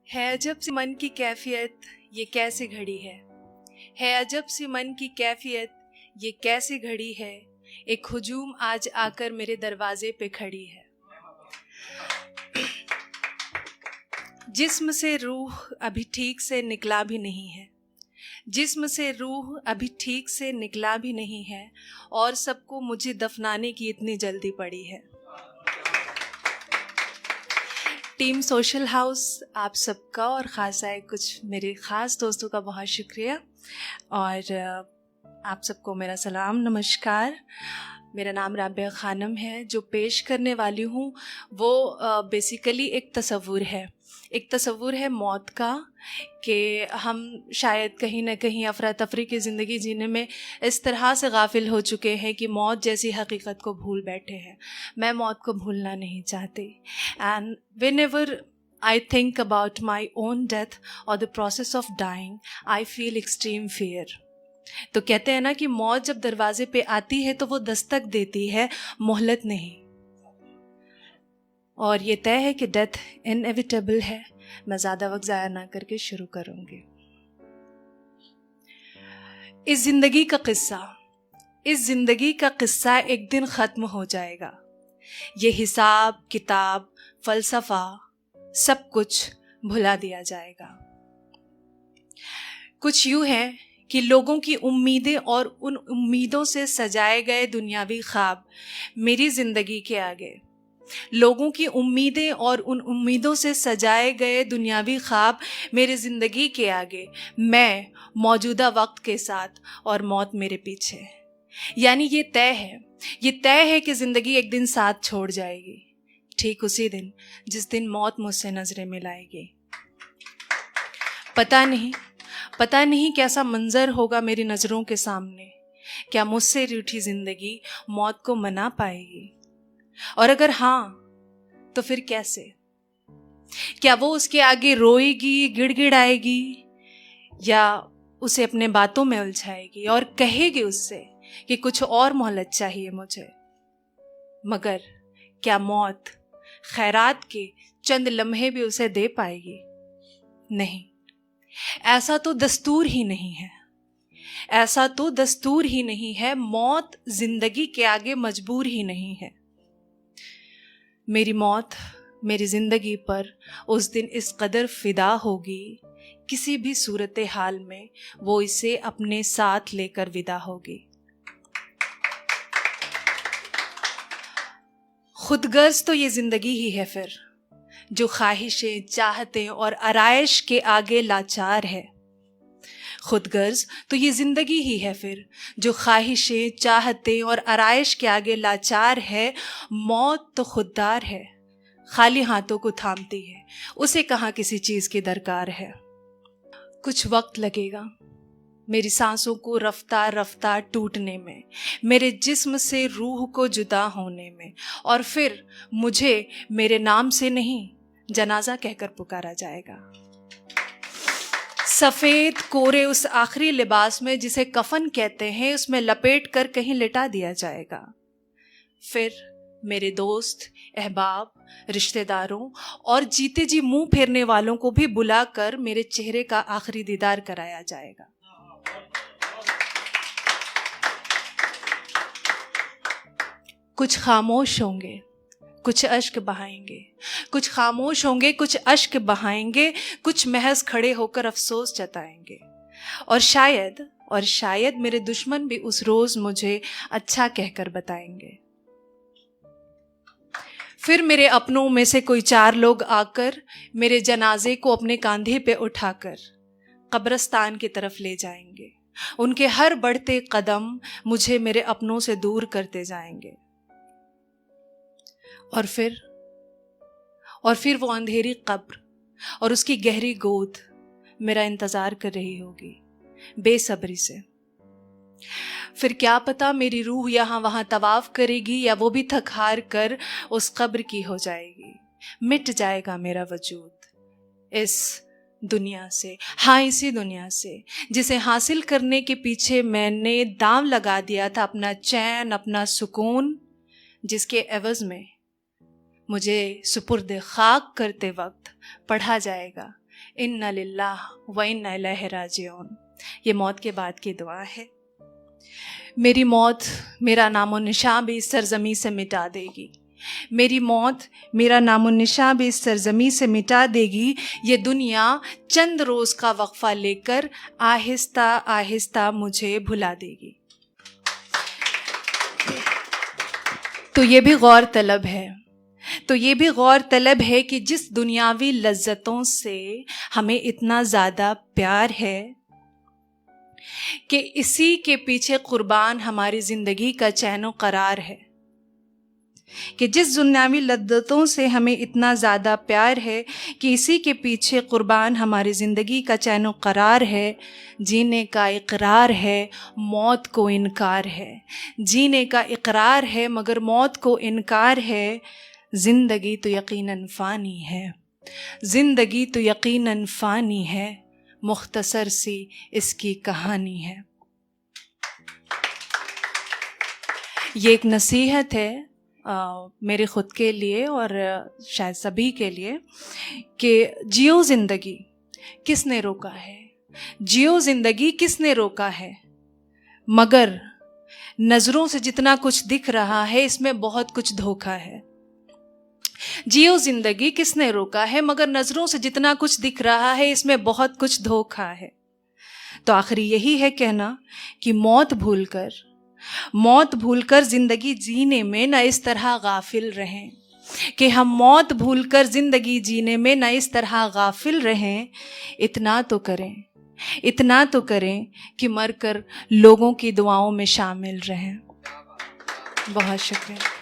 है अजब सी मन की कैफियत ये कैसे घड़ी है अजब सी मन की कैफियत ये कैसे घड़ी है। एक हुजूम आज आकर मेरे दरवाजे पे खड़ी है। जिस्म से रूह अभी ठीक से निकला भी नहीं है, जिस्म से रूह अभी ठीक से निकला भी नहीं है, और सबको मुझे दफनाने की इतनी जल्दी पड़ी है। टीम सोशल हाउस आप सबका और ख़ासा है कुछ मेरे ख़ास दोस्तों का बहुत शुक्रिया, और आप सबको मेरा सलाम नमस्कार। मेरा नाम राबिया खानम है। जो पेश करने वाली हूँ वो बेसिकली एक तसव्वुर है मौत का, कि हम शायद कहीं ना कहीं अफरा तफरी की ज़िंदगी जीने में इस तरह से गाफिल हो चुके हैं कि मौत जैसी हकीकत को भूल बैठे हैं। मैं मौत को भूलना नहीं चाहती, and whenever I think about my own death or the process of dying, I feel extreme fear. तो कहते हैं ना कि मौत जब दरवाजे पे आती है तो वो दस्तक देती है, मोहलत नहीं। और ये तय है कि डेथ इनएविटेबल है। मैं ज़्यादा वक्त ज़ाया ना करके शुरू करूँगी। इस ज़िंदगी का किस्सा एक दिन ख़त्म हो जाएगा। ये हिसाब किताब फ़लसफ़ा सब कुछ भुला दिया जाएगा। कुछ यूँ है कि लोगों की उम्मीदें और उन उम्मीदों से सजाए गए दुनियावी ख्वाब मेरी ज़िंदगी के आगे, लोगों की उम्मीदें और उन उम्मीदों से सजाए गए दुनियावी ख्वाब मेरी ज़िंदगी के आगे, मैं मौजूदा वक्त के साथ और मौत मेरे पीछे। यानी ये तय है कि ज़िंदगी एक दिन साथ छोड़ जाएगी, ठीक उसी दिन जिस दिन मौत मुझसे नज़रें मिलाएगी। पता नहीं कैसा मंजर होगा मेरी नज़रों के सामने। क्या मुझसे रूठी ज़िंदगी मौत को मना पाएगी? और अगर हाँ तो फिर कैसे? क्या वो उसके आगे रोएगी, गिड़गिड़ाएगी, या उसे अपने बातों में उलझाएगी और कहेगी उससे कि कुछ और मोहलत चाहिए मुझे? मगर क्या मौत खैरात के चंद लम्हे भी उसे दे पाएगी? नहीं, ऐसा तो दस्तूर ही नहीं है। मौत जिंदगी के आगे मजबूर ही नहीं है। मेरी मौत मेरी जिंदगी पर उस दिन इस कदर फिदा होगी, किसी भी सूरत हाल में वो इसे अपने साथ लेकर विदा होगी। खुदगर्ज तो ये जिंदगी ही है फिर, जो ख्वाहिशें चाहतें और आराइश के आगे लाचार है। खुदगर्ज तो ये जिंदगी ही है फिर, जो ख्वाहिशें चाहतें और आराइश के आगे लाचार है। मौत तो खुददार है, खाली हाथों को थामती है, उसे कहाँ किसी चीज़ की दरकार है। कुछ वक्त लगेगा मेरी सांसों को रफ्तार रफ्तार टूटने में, मेरे जिस्म से रूह को जुदा होने में, और फिर मुझे मेरे नाम से नहीं जनाजा कहकर पुकारा जाएगा। सफ़ेद कोरे उस आखिरी लिबास में जिसे कफन कहते हैं, उसमें लपेट कर कहीं लिटा दिया जाएगा। फिर मेरे दोस्त, अहबाब, रिश्तेदारों और जीते जी मुंह फेरने वालों को भी बुलाकर मेरे चेहरे का आखिरी दीदार कराया जाएगा। कुछ खामोश होंगे, कुछ अश्क बहाएंगे, कुछ खामोश होंगे, कुछ अश्क बहाएंगे, कुछ महज खड़े होकर अफसोस जताएंगे। और शायद मेरे दुश्मन भी उस रोज मुझे अच्छा कहकर बताएंगे। फिर मेरे अपनों में से कोई 4 लोग आकर मेरे जनाजे को अपने कांधे पे उठाकर कब्रिस्तान की तरफ ले जाएंगे। उनके हर बढ़ते कदम मुझे मेरे अपनों से दूर करते जाएंगे। और फिर वो अंधेरी कब्र और उसकी गहरी गोद मेरा इंतजार कर रही होगी बेसब्री से। फिर क्या पता मेरी रूह यहाँ वहाँ तवाफ करेगी, या वो भी थक हार कर उस कब्र की हो जाएगी। मिट जाएगा मेरा वजूद इस दुनिया से, हाँ इसी दुनिया से जिसे हासिल करने के पीछे मैंने दांव लगा दिया था अपना चैन, अपना सुकून, जिसके एवज में मुझे सुपुर्द खाक करते वक्त पढ़ा जाएगा इन्ना लिल्लाह व इन्ना इलैहि राजिऊन। ये मौत के बाद की दुआ है। मेरी मौत मेरा नामो निशान भी इस सरजमी से मिटा देगी। मेरी मौत मेरा नामो निशान भी इस सरजमी से मिटा देगी। ये दुनिया चंद रोज़ का वक्फा लेकर आहिस्ता आहिस्ता मुझे भुला देगी। तो ये भी गौर तलब है कि जिस दुनियावी लज्जतों से हमें इतना ज़्यादा प्यार है कि इसी के पीछे कुर्बान हमारी ज़िंदगी का चैन करार है, कि जिस दुनियावी लज्जतों से हमें इतना ज़्यादा प्यार है कि इसी के पीछे कुर्बान हमारी ज़िंदगी का चैन करार है। जीने का इकरार है, मौत को इनकार है। जीने का इकरार है मगर मौत को इनकार है। ज़िंदगी तो यकीनन फ़ानी है, ज़िंदगी तो यकीनन फ़ानी है। मुख्तसर सी इसकी कहानी है। ये एक नसीहत है मेरे ख़ुद के लिए और शायद सभी के लिए कि जियो ज़िंदगी किसने रोका है, जियो ज़िंदगी किसने रोका है, मगर नज़रों से जितना कुछ दिख रहा है इसमें बहुत कुछ धोखा है। जियो ज़िंदगी किसने रोका है मगर नज़रों से जितना कुछ दिख रहा है इसमें बहुत कुछ धोखा है। तो आखिरी यही है कहना कि मौत भूलकर ज़िंदगी जीने में न इस तरह गाफिल रहें, कि हम मौत भूलकर ज़िंदगी जीने में न इस तरह गाफिल रहें। इतना तो करें कि मरकर लोगों की दुआओं में शामिल रहें। बहुत शुक्रिया।